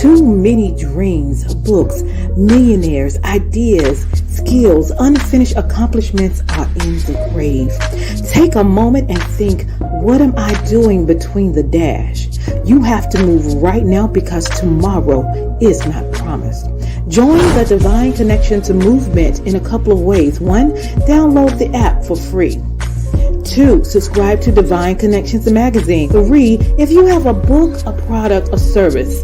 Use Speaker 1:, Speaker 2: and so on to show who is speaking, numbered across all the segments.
Speaker 1: Too many dreams, books, millionaires, ideas, skills, unfinished accomplishments are in the grave. Take a moment and think, what am I doing between the dash? You have to move right now because tomorrow is not promised. Join the Divine Connections movement in a couple of ways. 1, download the app for free. 2, subscribe to Divine Connections magazine. 3, if you have a book, a product, a service,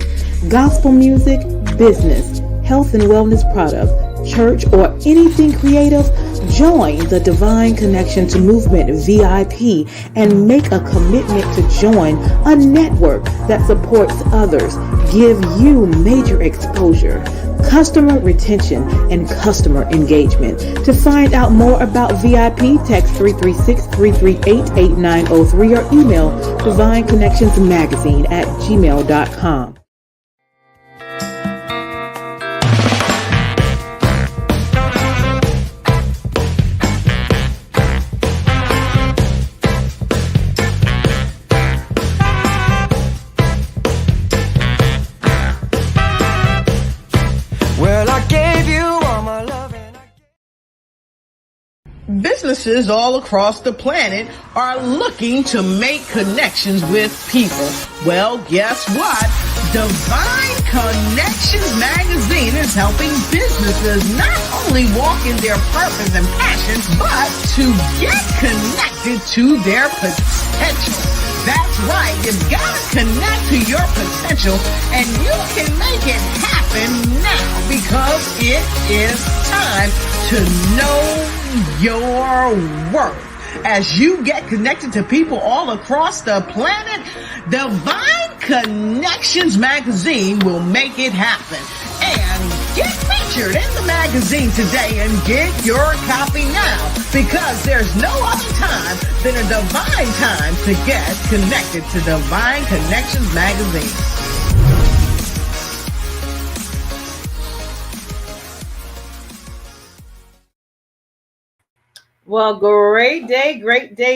Speaker 1: gospel music, business, health and wellness product, church, or anything creative, join the Divine Connections Movement VIP and make a commitment to join a network that supports others, give you major exposure, customer retention, and customer engagement. To find out more about VIP, text 336-338-8903 or email divineconnectionsmagazine@gmail.com.
Speaker 2: Businesses all across the planet are looking to make connections with people. Well, guess what? Divine Connections magazine is helping businesses not only walk in their purpose and passion, but to get connected to their potential. That's right. You've got to connect to your potential, and you can make it happen now because it is time to know your worth. As you get connected to people all across the planet, Divine Connections magazine will make it happen. And get featured in the magazine today and get your copy now, because there's no other time than a divine time to get connected to Divine Connections magazine.
Speaker 1: Well, great day,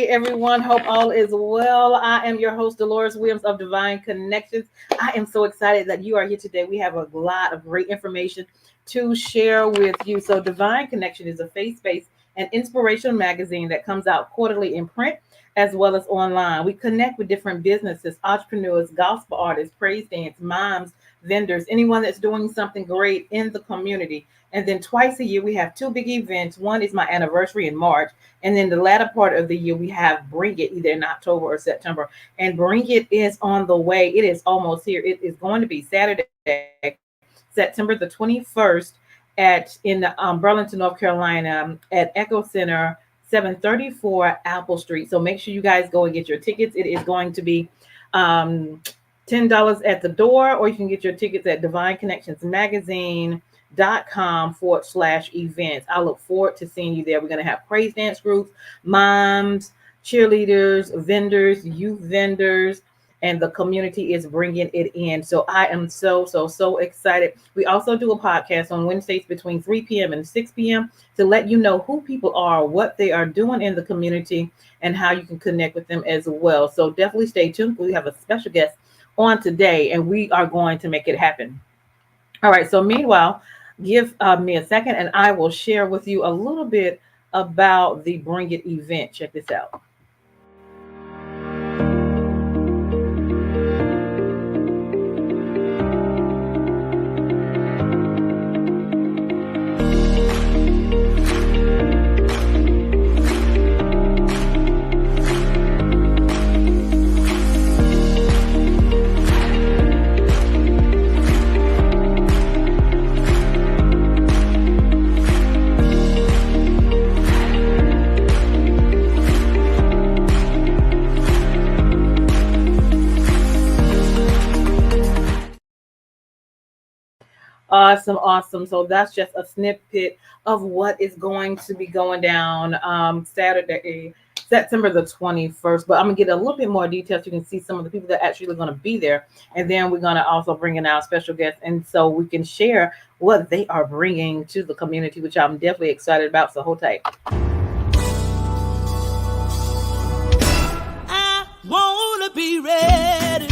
Speaker 1: everyone. Hope all is well. I am your host, Deloris Williams of Divine Connections. I am so excited that you are here today. We have a lot of great information to share with you. So Divine Connection is a faith-based and inspirational magazine that comes out quarterly in print as well as online. We connect with different businesses, entrepreneurs, gospel artists, praise dance, moms, vendors, anyone that's doing something great in the community. And then twice a year, we have 2 big events. One is my anniversary in March. And then the latter part of the year, we have Bring It, either in October or September. And Bring It is on the way. It is almost here. It is going to be Saturday, September the 21st in Burlington, North Carolina at Echo Center, 734 Apple Street. So make sure you guys go and get your tickets. It is going to be $10 at the door, or you can get your tickets at divineconnectionsmagazine.com/events. I look forward to seeing you there. We're going to have praise dance groups, moms, cheerleaders, vendors, youth vendors, and the community is bringing it in. So I am so excited. We also do a podcast on Wednesdays between 3 p.m. and 6 p.m. to let you know who people are, what they are doing in the community, and how you can connect with them as well. So definitely stay tuned. We have a special guest on today, and we are going to make it happen. All right. So meanwhile, give me a second and I will share with you a little bit about the Bring It event. Check this out. Awesome. So that's just a snippet of what is going to be going down Saturday, September the 21st. But I'm going to get a little bit more details. You can see some of the people that are actually going to be there. And then we're going to also bring in our special guests. And so we can share what they are bringing to the community, which I'm definitely excited about. So hold tight.
Speaker 3: I want to be ready.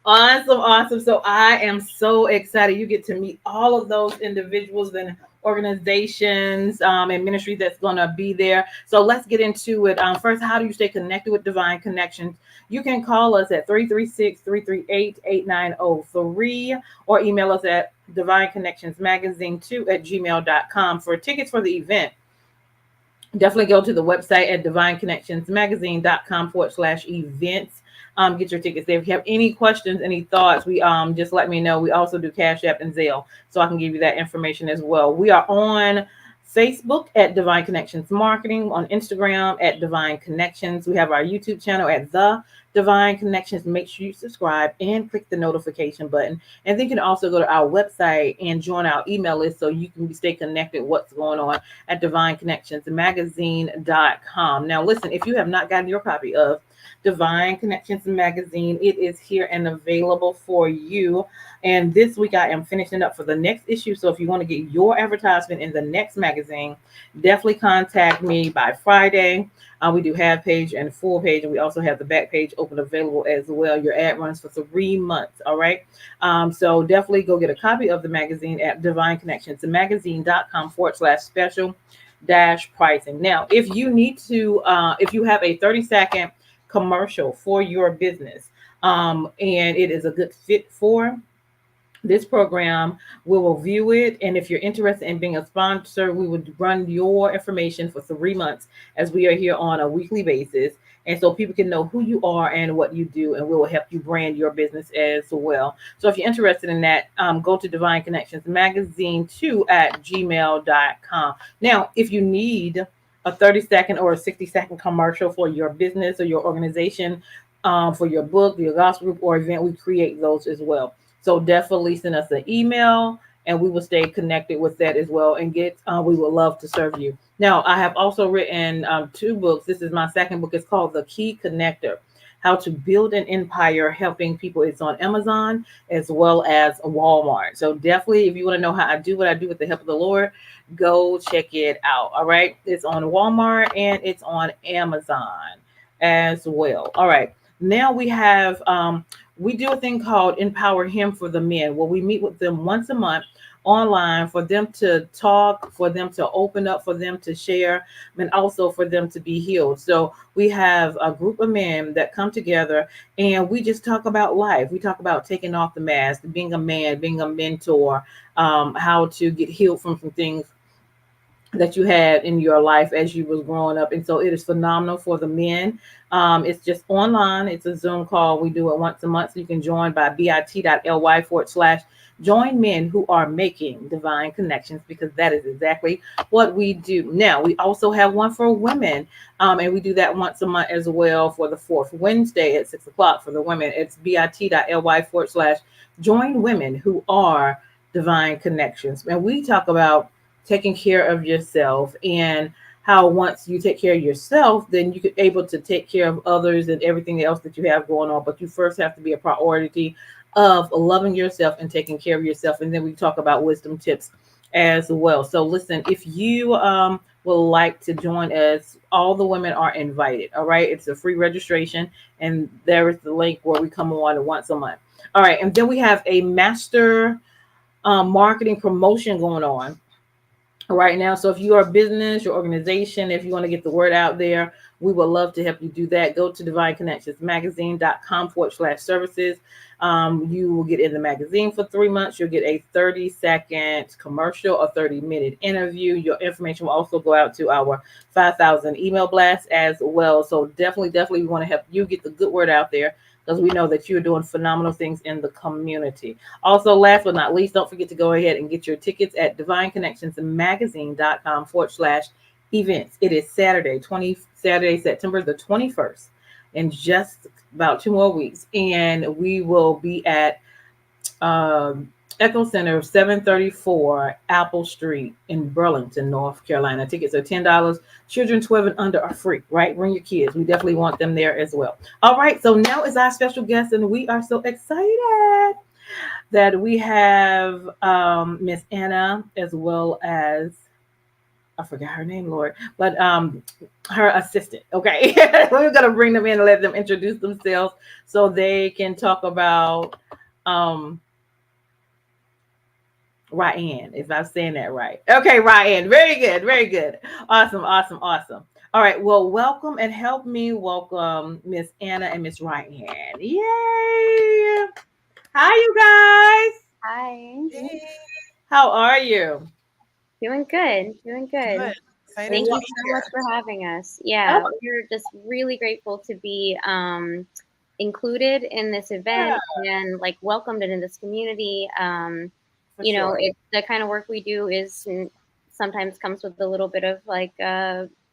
Speaker 1: Awesome, awesome. So I am so excited. You get to meet all of those individuals and organizations and ministries that's going to be there. So let's get into it. First, how do you stay connected with Divine Connections? You can call us at 336-338-8903 or email us at divineconnectionsmagazine2 at gmail.com. For tickets for the event, definitely go to the website at divineconnectionsmagazine.com/events. Get your tickets there. If you have any questions, any thoughts, we just let me know. We also do Cash App and Zelle, so I can give you that information as well. We are on Facebook at Divine Connections Marketing, on Instagram at Divine Connections. We have our YouTube channel at The Divine Connections. Make sure you subscribe and click the notification button. And then you can also go to our website and join our email list so you can stay connected what's going on at divineconnectionsmagazine.com. Now, listen, if you have not gotten your copy of Divine Connections Magazine, it is here and available for you. And this week I am finishing up for the next issue. So if you want to get your advertisement in the next magazine, definitely contact me by Friday. We do half page and full page, and we also have the back page open available as well. Your ad runs for 3 months. All right. So definitely go get a copy of the magazine at divineconnectionsmagazine.com/special dash pricing. Now, if you need to, if you have a 30-second commercial for your business, and it is a good fit for this program, we will view it. And if you're interested in being a sponsor, we would run your information for 3 months as we are here on a weekly basis. And so people can know who you are and what you do, and we will help you brand your business as well. So if you're interested in that, go to Divine Connections Magazine 2 at gmail.com. Now, if you need a 30-second or a 60-second commercial for your business or your organization, for your book, your gospel group, or event, we create those as well. So definitely send us an email and we will stay connected with that as well and we would love to serve you. Now, I have also written 2 books. This is my second book. It's called The Key Connector, How to Build an Empire Helping People. It's on Amazon as well as Walmart. So definitely, if you want to know how I do what I do with the help of the Lord, go check it out. All right. It's on Walmart and it's on Amazon as well. All right. Now we do a thing called Empower Him for the Men, where we meet with them once a month online for them to talk, for them to open up, for them to share, and also for them to be healed. So we have a group of men that come together and we just talk about life. We talk about taking off the mask, being a man, being a mentor, how to get healed from some things that you had in your life as you was growing up. And so it is phenomenal for the men. It's just online. It's a Zoom call. We do it once a month. So you can join by bit.ly/join men who are making divine connections, because that is exactly what we do. Now, we also have one for women. And we do that once a month as well for the 4th Wednesday at 6 o'clock for the women. It's bit.ly/join women who are divine connections. And we talk about taking care of yourself and how once you take care of yourself, then you could able to take care of others and everything else that you have going on. But you first have to be a priority of loving yourself and taking care of yourself. And then we talk about wisdom tips as well. So listen, if you would like to join us, all the women are invited. All right. It's a free registration. And there is the link where we come on once a month. All right. And then we have a master marketing promotion going on right now. So if you are a business, your organization, if you want to get the word out there, we would love to help you do that. Go to divineconnectionsmagazine.com/services. You will get in the magazine for 3 months. You'll get a 30-second commercial, a 30-minute interview. Your information will also go out to our 5,000 email blasts as well. So definitely we want to help you get the good word out there, because we know that you're doing phenomenal things in the community. Also, last but not least, don't forget to go ahead and get your tickets at divineconnectionsmagazine.com/events. It is Saturday, September the 21st, in just about 2 more weeks. And we will be at Echo Center, 734 Apple Street in Burlington, North Carolina. Tickets are $10. Children 12 and under are free, right? Bring your kids. We definitely want them there as well. All right. So now is our special guest, and we are so excited that we have Miss Anna as well as I forgot her name, Lord, but her assistant. Okay, we're gonna bring them in and let them introduce themselves so they can talk about um Ryan, if I'm saying that right. Okay, Ryan, very good, very good, awesome, awesome, awesome. All right, well, welcome and help me welcome Miss Anna and Miss Ryan. Yay! Hi, you guys.
Speaker 3: Hi.
Speaker 4: Hey,
Speaker 1: How are you?
Speaker 3: Doing good. Doing good.
Speaker 4: good. Excited
Speaker 3: Thank
Speaker 4: to
Speaker 3: you
Speaker 4: be
Speaker 3: so much
Speaker 4: here.
Speaker 3: for having us.
Speaker 1: Oh,
Speaker 3: Yeah, we're just really grateful to be included in this
Speaker 1: yeah,
Speaker 3: event and like welcomed in this community.
Speaker 1: for sure.
Speaker 3: It's the kind of work we do is sometimes comes with a little bit of like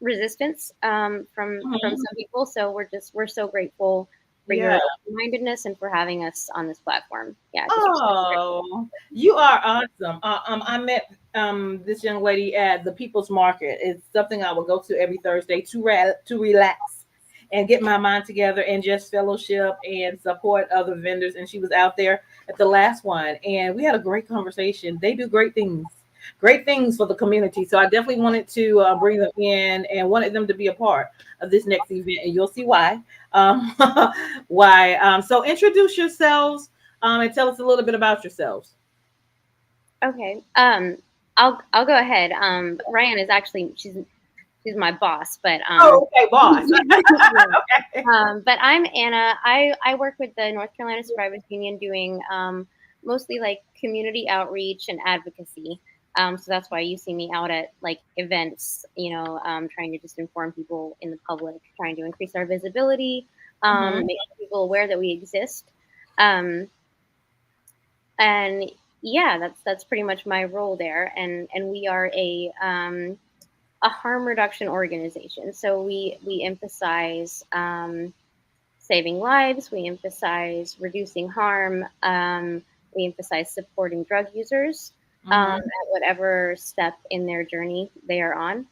Speaker 3: resistance from
Speaker 1: Mhm.
Speaker 3: some people. So we're so grateful for
Speaker 1: Yeah.
Speaker 3: your open-mindedness and for having us on this platform. Yeah, just really grateful.
Speaker 1: Oh, you are awesome. I met this young lady at the People's Market. It's something I would go to every Thursday to to relax and get my mind together and just fellowship and support other vendors. And she was out there at the last one, and we had a great conversation. They do great things for the community. So I definitely wanted to bring them in and wanted them to be a part of this next event, and you'll see why. Um, why? So introduce yourselves and tell us a little bit about yourselves.
Speaker 3: Okay. I'll go ahead. Ryan is actually she's my boss, but
Speaker 1: Oh, okay, boss.
Speaker 3: yeah.
Speaker 1: Okay.
Speaker 3: But I'm Anna. I work with the North Carolina Survivors Union doing mostly like community outreach and advocacy. So that's why you see me out at like events, trying to just inform people in the public, trying to increase our visibility,
Speaker 1: Hmm.
Speaker 3: make people aware that we exist. Um, and yeah, that's pretty much my role there. And we are a harm reduction organization. So we emphasize saving lives. We emphasize reducing harm. We emphasize supporting drug users
Speaker 1: Hmm.
Speaker 3: at whatever step in their journey they are on.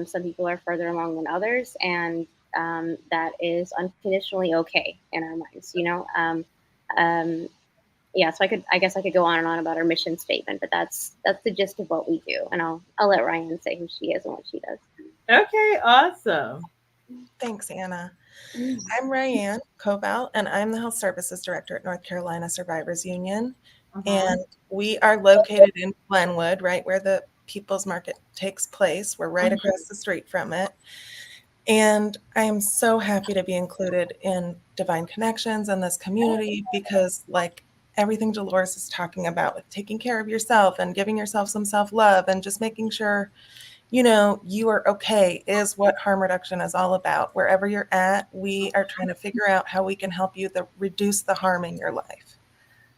Speaker 3: Some people are further along than others, and that is unconditionally okay in our minds. Um, yeah. So I guess I could go on and on about our mission statement, but that's the gist of what we do. And I'll let Ryan say who she is and what she does.
Speaker 1: Okay, awesome.
Speaker 4: Thanks, Anna.
Speaker 3: Mm.
Speaker 4: I'm Ryan Koval, and I'm the Health Services Director at North Carolina Survivors Union.
Speaker 1: Hmm.
Speaker 4: And we are located in Glenwood, right where the People's Market takes place. We're right across the street from it. And I am so happy to be included in Divine Connections and this community because, like everything Dolores is talking about, with taking care of yourself and giving yourself some self love and just making sure you are okay is what harm reduction is all about. Wherever you're at, we are trying to figure out how we can help you reduce the harm in your life.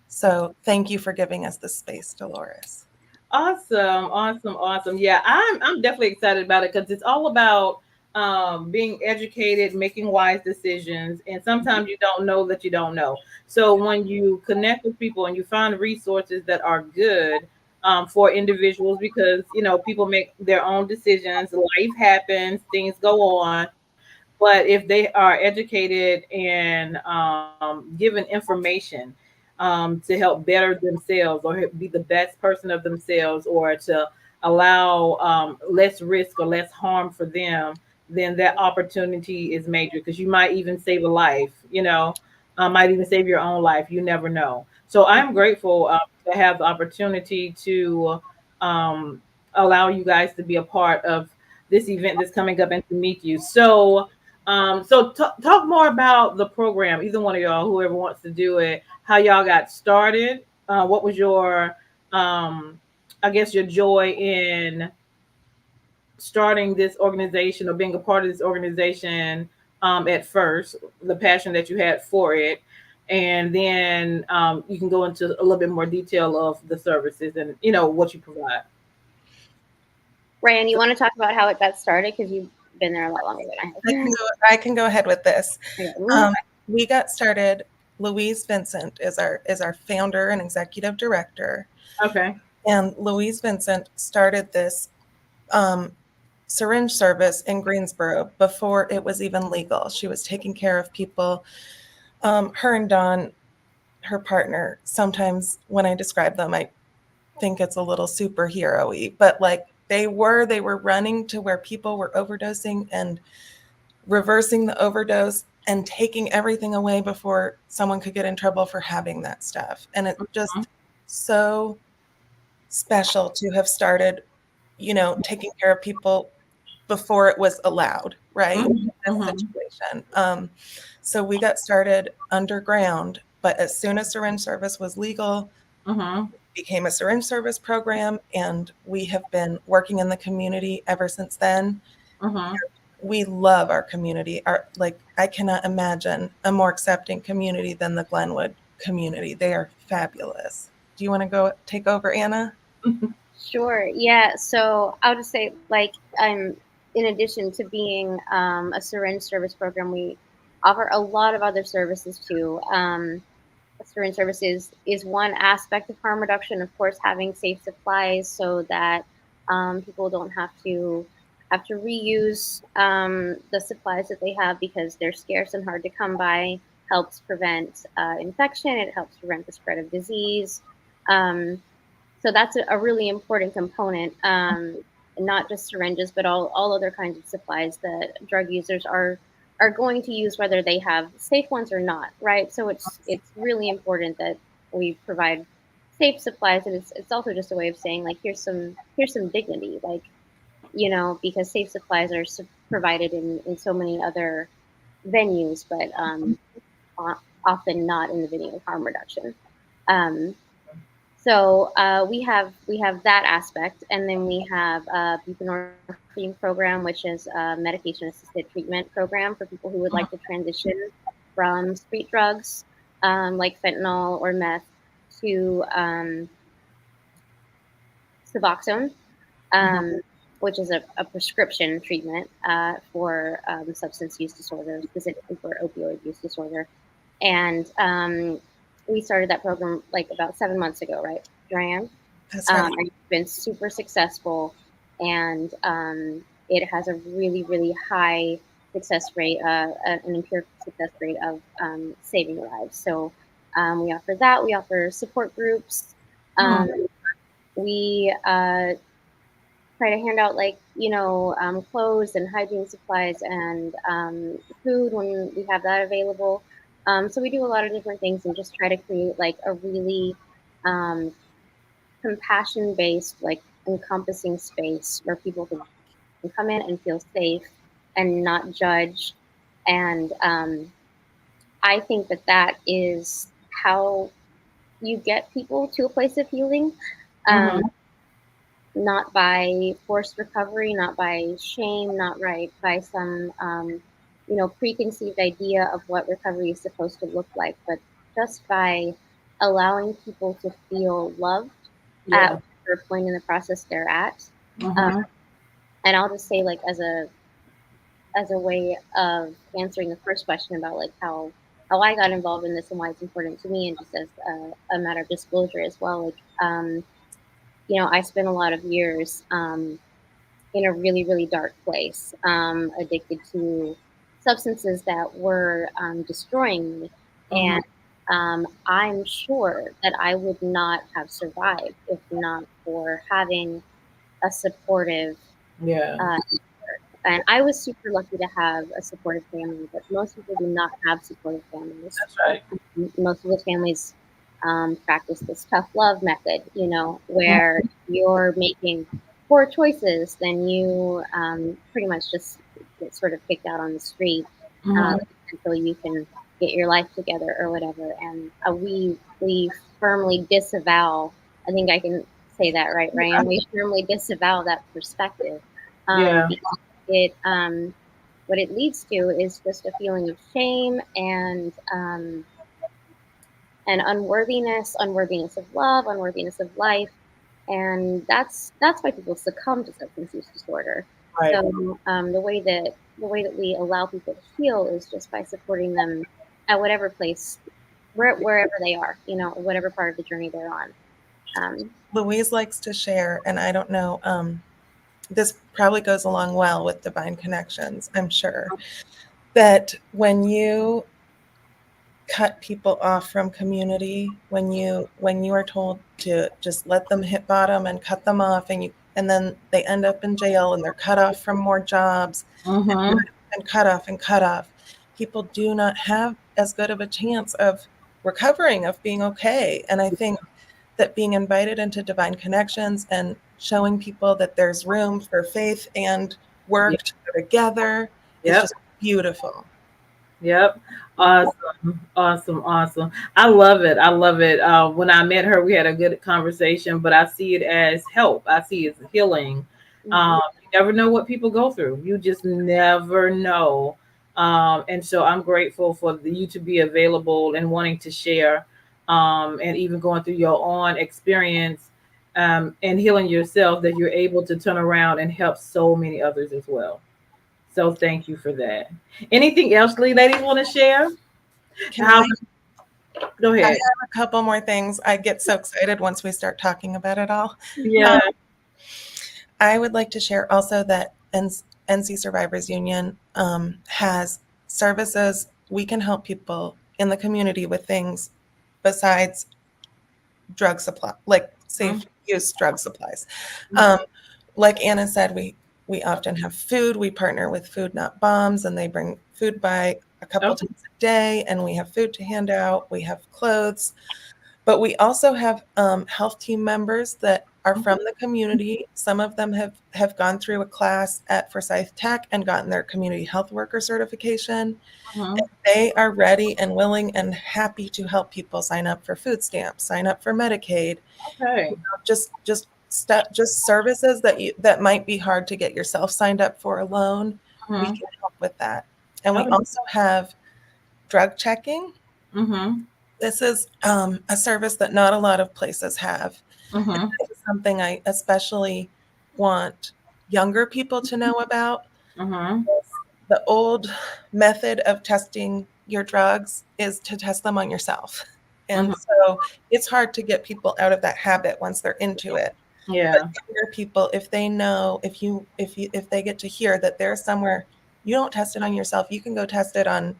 Speaker 4: So thank you for giving us this space, Dolores.
Speaker 1: Awesome, awesome, awesome. Yeah, I'm definitely excited about it because it's all about being educated, making wise decisions, and sometimes you don't know that you don't know. So when you connect with people and you find resources that are good for individuals, because people make their own decisions, life happens, things go on. But if they are educated and given information to help better themselves or be the best person of themselves or to allow less risk or less harm for them, then that opportunity is major because you might even save a life, might even save your own life. You never know. So I'm grateful to have the opportunity to um, allow you guys to be a part of this event that's coming up and to meet you. So talk more about the program. Either one of y'all, whoever wants to do it, how y'all got started. What was your, um, I guess, your joy in starting this organization or being a part of this organization at first, the passion that you had for it, and then you can go into a little bit more detail of the services and what you provide.
Speaker 3: Ryan, you want to talk about how it got started because you've been there a lot longer than
Speaker 4: I
Speaker 3: I
Speaker 4: can go. I can go ahead with this.
Speaker 3: have.
Speaker 4: Um, we got started. Louise Vincent is our founder and executive director,
Speaker 1: Okay.
Speaker 4: and Louise Vincent started this um, syringe service in Greensboro before it was even legal. She was taking care of people. Her and Don, her partner, sometimes when I describe them, I think it's a little superhero-y, but like they were running to where people were overdosing and reversing the overdose and taking everything away before someone could get in trouble for having that stuff. And it's just so special to have started, taking care of people before it was allowed, right? In this situation. So we got started underground, but as soon as syringe service was legal, became a syringe service program, and we have been working in the community ever since then. We love our community. I cannot imagine a more accepting community than the Glenwood community. They are fabulous. Do you want to go take over, Anna?
Speaker 3: Sure. Yeah. So I'll just say, like, in addition to being a syringe service program, we offer a lot of other services too. Syringe services is one aspect of harm reduction. Of course, having safe supplies so that people don't have to reuse the supplies that they have because they're scarce and hard to come by helps prevent infection. It helps prevent the spread of disease. So that's a really important component, not just syringes, but all other kinds of supplies that drug users are going to use, whether they have safe ones or not, right? So it's really important that we provide safe supplies, and it's also just a way of saying, like, here's some dignity, like, because safe supplies are provided in so many other venues, but often not in the venue of harm reduction. Um, so we have that aspect, and then we have a buprenorphine program, which is a medication-assisted treatment program for people who would like to transition from street drugs like fentanyl or meth to Suboxone, which is a prescription treatment for substance use disorder, specifically for opioid use disorder. And we started that program like about 7 months ago, right, Diane?
Speaker 4: That's right.
Speaker 3: It's been super successful, and it has a really, really high success rate, an empirical success rate of saving lives. So we offer that. We offer support groups. We try to hand out, like, clothes and hygiene supplies and food when we have that available. So we do a lot of different things and just try to create like a really compassion based, like, encompassing space where people can come in and feel safe and not judged. And I think that is how you get people to a place of healing. Not by forced recovery, not by shame, not by some preconceived idea of what recovery is supposed to look like, but just by allowing people to feel loved at whatever point in the process they're at. And I'll just say, like, as a way of answering the first question about like how I got involved in this and why it's important to me, and just as a matter of disclosure as well, like I spent a lot of years in a really, really dark place, addicted to substances that were destroying me. And I'm sure that I would not have survived if not for having a supportive. And I was super lucky to have a supportive family, but most people do not have supportive families.
Speaker 1: That's right.
Speaker 3: Most of the families practice this tough love method, where you're making poor choices, then you pretty much just get sort of kicked out on the street until you can get your life together or whatever. And we firmly disavow. I think I can say that, right, Ryan? We firmly disavow that perspective. Because it what it leads to is just a feeling of shame and unworthiness of love, unworthiness of life, and that's why people succumb to substance use disorder.
Speaker 1: Right.
Speaker 3: So the way that we allow people to heal is just by supporting them at whatever place, wherever they are, whatever part of the journey they're on.
Speaker 4: Louise likes to share, and I don't know, this probably goes along well with Divine Connections, I'm sure, that when you cut people off from community, when you are told to just let them hit bottom and cut them off, and and then they end up in jail and they're cut off from more jobs
Speaker 1: Mm-hmm.
Speaker 4: and cut off and cut off. People do not have as good of a chance of recovering, of being okay. And I think that being invited into Divine Connections and showing people that there's room for faith and
Speaker 1: Yep.
Speaker 4: work to go together is
Speaker 1: Yep.
Speaker 4: just beautiful.
Speaker 1: Yep. Awesome. Awesome. Awesome. I love it. I love it. When I met her, we had a good conversation, but I see it as help. I see it as healing.
Speaker 3: Mhm.
Speaker 1: You never know what people go through. You just never know. And so I'm grateful for you to be available and wanting to share, and even going through your own experience, and healing yourself, that you're able to turn around and help so many others as well. So thank you for that. Anything else, ladies, want to share?
Speaker 4: Can
Speaker 1: How? Go
Speaker 4: I
Speaker 1: ahead.
Speaker 4: have a couple more things. I get so excited once we start talking about it all.
Speaker 1: Yeah.
Speaker 4: I would like to share also that NC Survivors Union has services. We can help people in the community with things besides drug supply, like safe use drug supplies. Um, like Anna said, we often have food. We partner with Food Not Bombs, and they bring food by a couple
Speaker 1: Okay.
Speaker 4: times a day, and we have food to hand out. We have clothes. But we also have health team members that are from the community. Some of them have gone through a class at Forsyth Tech and gotten their community health worker certification.
Speaker 1: Mhm.
Speaker 4: They are ready and willing and happy to help people sign up for food stamps, sign up for Medicaid,
Speaker 1: Okay.
Speaker 4: just services that might be hard to get yourself signed up for alone. We
Speaker 1: Mhm.
Speaker 4: can help with that. And we
Speaker 1: Okay.
Speaker 4: also have drug checking.
Speaker 1: Mhm.
Speaker 4: This is a service that not a lot of places have. And
Speaker 1: Mhm.
Speaker 4: this is something I especially want younger people to know about.
Speaker 1: Mhm.
Speaker 4: The old method of testing your drugs is to test them on yourself. And
Speaker 1: Mhm.
Speaker 4: so it's hard to get people out of that habit once they're into it. But
Speaker 1: Yeah.
Speaker 4: younger people, if they know, if they get to hear that there's somewhere you don't test it on yourself, you can go test it on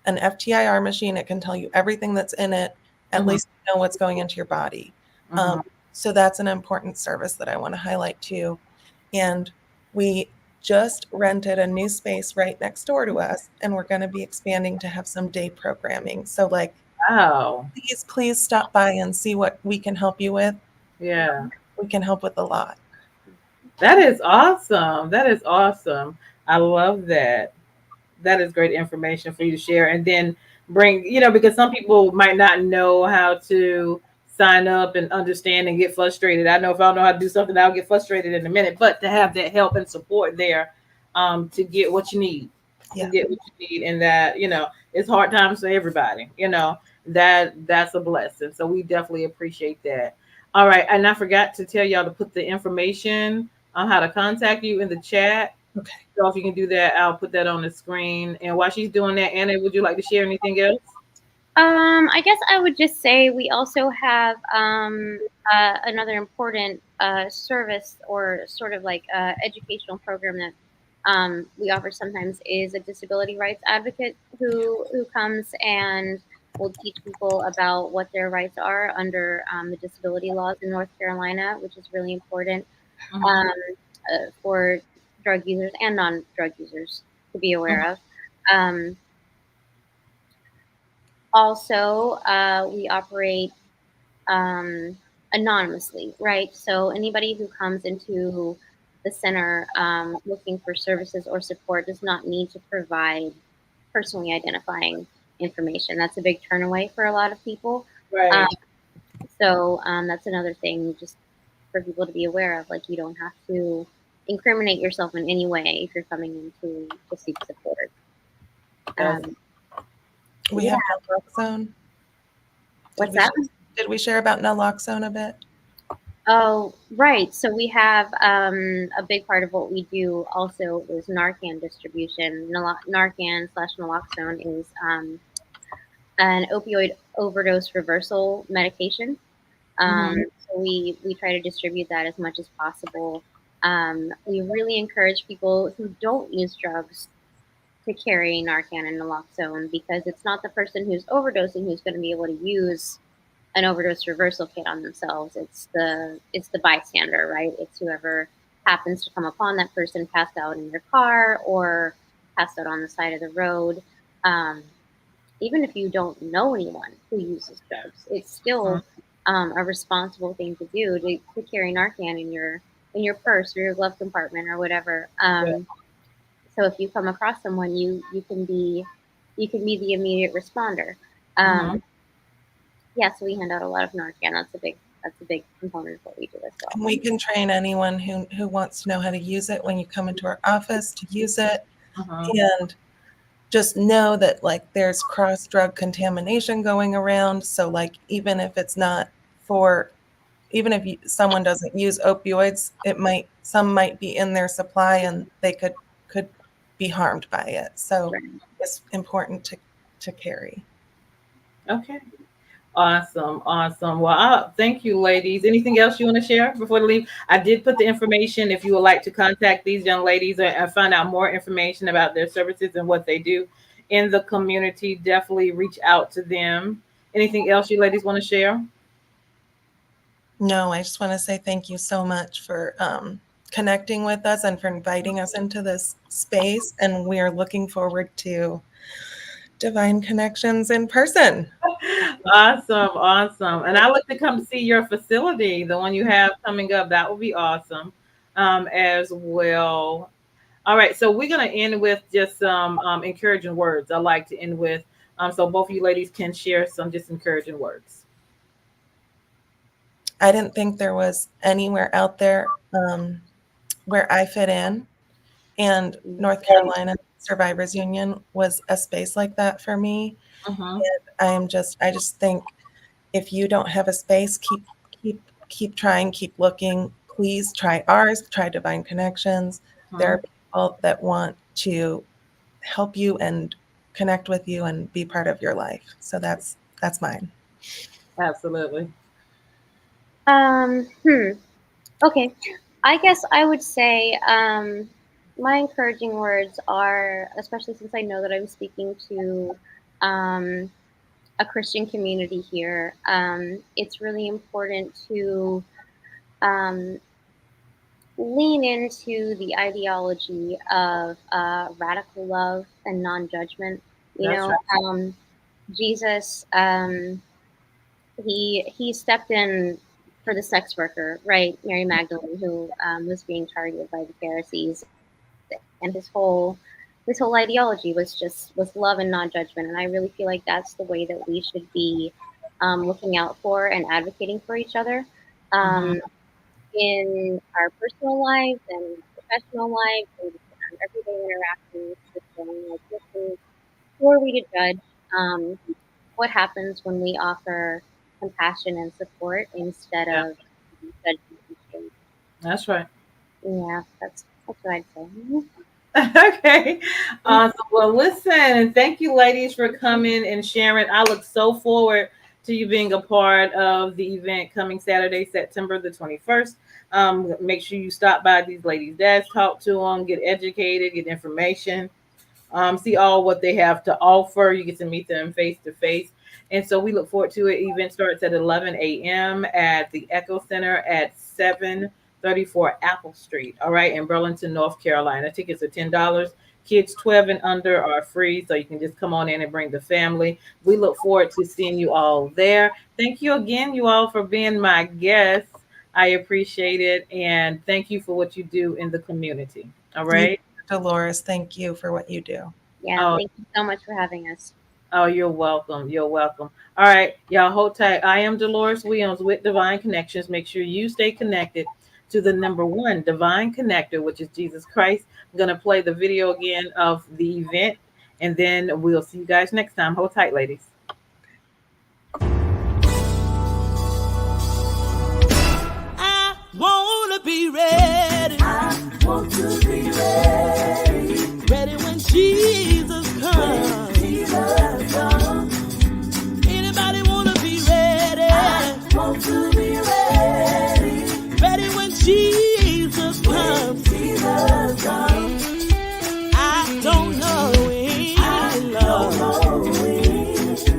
Speaker 4: an FTIR machine. It can tell you everything that's in it. At
Speaker 1: Mhm.
Speaker 4: least you know what's going into your body. Um,
Speaker 1: Mhm.
Speaker 4: so that's an important service that I want to highlight too. And we just rented a new space right next door to us, and we're going to be expanding to have some day programming. So, like,
Speaker 1: Wow.
Speaker 4: please stop by and see what we can help you with.
Speaker 1: Yeah.
Speaker 4: We can help with a lot.
Speaker 1: That is awesome. That is awesome. I love that. That is great information for you to share, and then bring, because some people might not know how to sign up and understand and get frustrated. I know if I don't know how to do something, I'll get frustrated in a minute, but to have that help and support there, to get what you need, to
Speaker 4: Yeah.
Speaker 1: get what you need, and that, it's hard times for everybody, that's a blessing. So we definitely appreciate that. All right, and I forgot to tell y'all to put the information on how to contact you in the chat.
Speaker 4: Okay.
Speaker 1: So if you can do that, I'll put that on the screen. And while she's doing that, Anna, would you like to share anything else?
Speaker 3: I guess I would just say we also have another important service or sort of like educational program that we offer sometimes is a disability rights advocate who comes and will teach people about what their rights are under the disability laws in North Carolina, which is really important
Speaker 1: Mm-hmm.
Speaker 3: um, for drug users and non-drug users to be aware of. Um, Also, we operate anonymously, right? So anybody who comes into the center looking for services or support does not need to provide personally identifying information. That's a big turn away for a lot of people. Um,
Speaker 1: Right.
Speaker 3: so that's another thing just for people to be aware of. Like, you don't have to incriminate yourself in any way if you're coming in to seek support.
Speaker 1: That's
Speaker 3: Um,
Speaker 4: We
Speaker 3: yeah,
Speaker 4: have naloxone. Did
Speaker 3: what's
Speaker 4: we
Speaker 3: that?
Speaker 4: did we share about naloxone a bit?
Speaker 3: Oh, right. So we have a big part of what we do also is Narcan distribution. Narcan slash naloxone is an opioid overdose reversal medication.
Speaker 1: Mm-hmm.
Speaker 3: So we try to distribute that as much as possible. We really encourage people who don't use drugs to carry Narcan and naloxone because it's not the person who's overdosing who's going to be able to use an overdose reversal kit on themselves. It's the bystander, right? It's whoever happens to come upon that person passed out in your car or passed out on the side of the road. Even if you don't know anyone who uses drugs, it's still a responsible thing to do to carry Narcan in your purse or your glove compartment or whatever. So if you come across someone, you can be the immediate responder. Yeah, so we hand out a lot of Narcan. That's a big component of what we do as well.
Speaker 4: And we can train anyone who wants to know how to use it when you come into our office to use it. And just know that like there's cross drug contamination going around. So like even if it's not even if someone doesn't use opioids, some might be in their supply and they could be harmed by it. So it's important to carry.
Speaker 1: Okay. Awesome. Well, thank you, ladies. Anything else you want to share before we leave? I did put the information if you would like to contact these young ladies and find out more information about their services and what they do in the community. Definitely reach out to them. Anything else you ladies want to share?
Speaker 4: No, I just want to say thank you so much for connecting with us and for inviting us into this space. And we are looking forward to Divine Connections in person.
Speaker 1: Awesome. And I look to come see your facility, the one you have coming up. That will be awesome as well. All right, so we're going to end with just some encouraging words. I like to end with, so both of you ladies can share some just encouraging words.
Speaker 4: I didn't think there was anywhere out there where I fit in. And North Carolina Survivors Union was a space like that for me. And I just think if you don't have a space, keep trying, keep looking. Please try ours, try Divine Connections. There are people that want to help you and connect with you and be part of your life. So that's mine.
Speaker 1: Absolutely.
Speaker 3: Okay. I guess I would say my encouraging words are, especially since I know that I'm speaking to a Christian community here, it's really important to lean into the ideology of radical love and non-judgment. Jesus, he stepped in for the sex worker, right? Mary Magdalene, who was being targeted by the Pharisees, and his whole ideology was love and non-judgment. And I really feel like that's the way that we should be looking out for and advocating for each other in our personal lives and professional lives and everyday interactions with them. Like, listen, who are we to judge? What happens when we offer compassion and support instead of judgment?
Speaker 1: That's right.
Speaker 3: Yeah, that's what I'd say.
Speaker 1: Okay. Awesome. Well, listen, thank you, ladies, for coming and sharing. I look so forward to you being a part of the event coming Saturday, September the 21st. Make sure you stop by these ladies' desks, talk to them, get educated, get information, see all what they have to offer. You get to meet them face to face. And so we look forward to it. Event starts at 11 a.m. at the Echo Center at 734 Apple Street, all right, in Burlington, North Carolina. Tickets are $10. Kids 12 and under are free, so you can just come on in and bring the family. We look forward to seeing you all there. Thank you again, you all, for being my guests. I appreciate it, and thank you for what you do in the community. All right,
Speaker 4: Deloris, thank you for what you do.
Speaker 3: Yeah, thank you so much for having us.
Speaker 1: Oh, you're welcome. You're welcome. All right, y'all, hold tight. I am Deloris Williams with Divine Connections. Make sure you stay connected to the number one divine connector, which is Jesus Christ. I'm going to play the video again of the event, and then we'll see you guys next time. Hold tight, ladies.
Speaker 5: I want to be ready. I want to be ready. Ready when Jesus comes. Jesus comes. Anybody want to be ready? I want to be ready. Ready when Jesus comes. Jesus comes. I don't know when. I don't know when.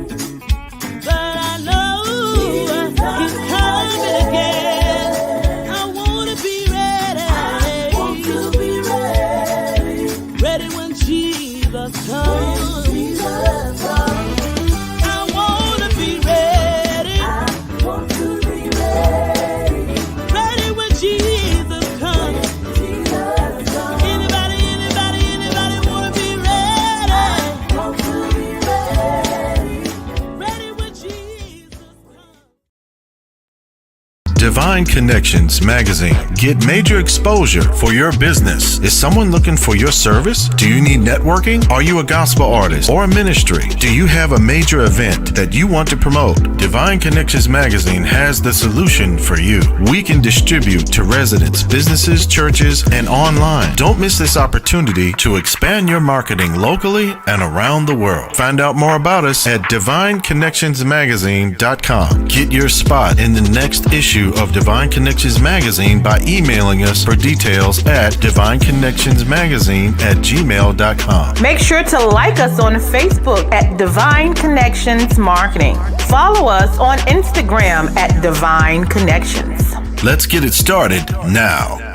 Speaker 6: Divine Connections magazine. Get major exposure for your business. Is someone looking for your service? Do you need networking? Are you a gospel artist or a ministry? Do you have a major event that you want to promote? Divine Connections magazine has the solution for you. We can distribute to residents, businesses, churches, and online. Don't miss this opportunity to expand your marketing locally and around the world. Find out more about us at divineconnectionsmagazine.com. Get your spot in the next issue of Divine Connections magazine by emailing us for details at divineconnectionsmagazine@gmail.com.
Speaker 1: Make sure to like us on Facebook at Divine Connections Marketing. Follow us on Instagram at Divine Connections.
Speaker 6: Let's get it started now.